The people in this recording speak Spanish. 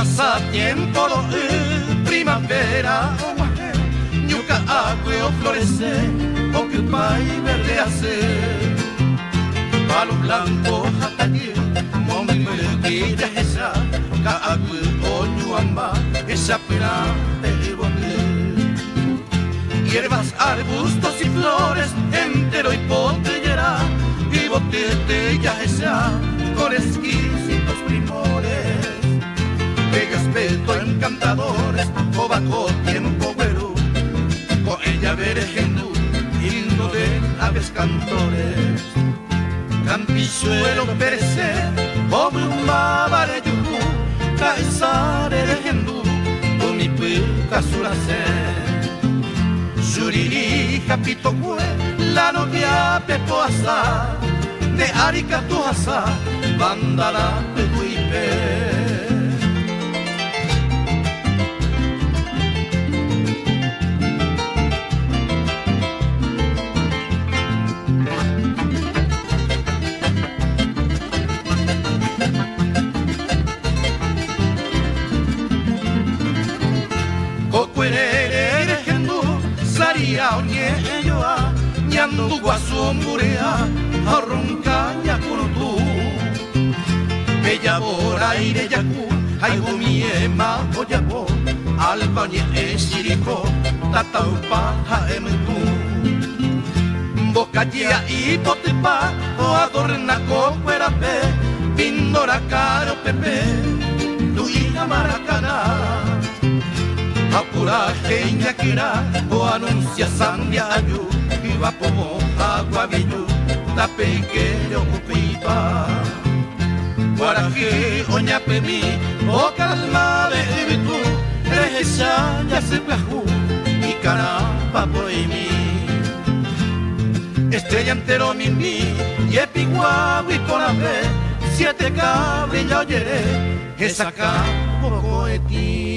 pasa tiempo lo primavera o mujer, yuca agua o florece, o que pai verde hace. Palo blanco jataye, momi melquilla esa, ka agua o nyuamba, esa pena de bonir. Hierbas, arbustos y flores, entero y potellera, y botella esa, con exquisitos primores. Bello aspecto encantadores, o bajo tiempo güero, con ella veré hindú, himno de aves cantores. Campisuelo perece, o brumabare yuhu, caesare de hindú, o mi puca surase. Suriri japito kue, la novia pepoasa, de Arica tu asa, bandala de tuipe. Saria onye yoa, nyandu guasumburea, arronca yakurutu. Bella bora ire yaku, aigo miema oyapo, alba nye esiriko, tataupa haementu. Bocaya y potepa, o adorna cocuerape, pindora caro pepe, tu hija maracana. Apura genia kira, o anuncia sandia ayu, iba como agua villu, ta pequeño cupipa. Guaraje oña pemi, o calma de vitu, reja ya se plajú, y caramba poemi. Estrella entero mimi, y epiguabu y con ave, 7 cabrilla oyere, esa campo coeti.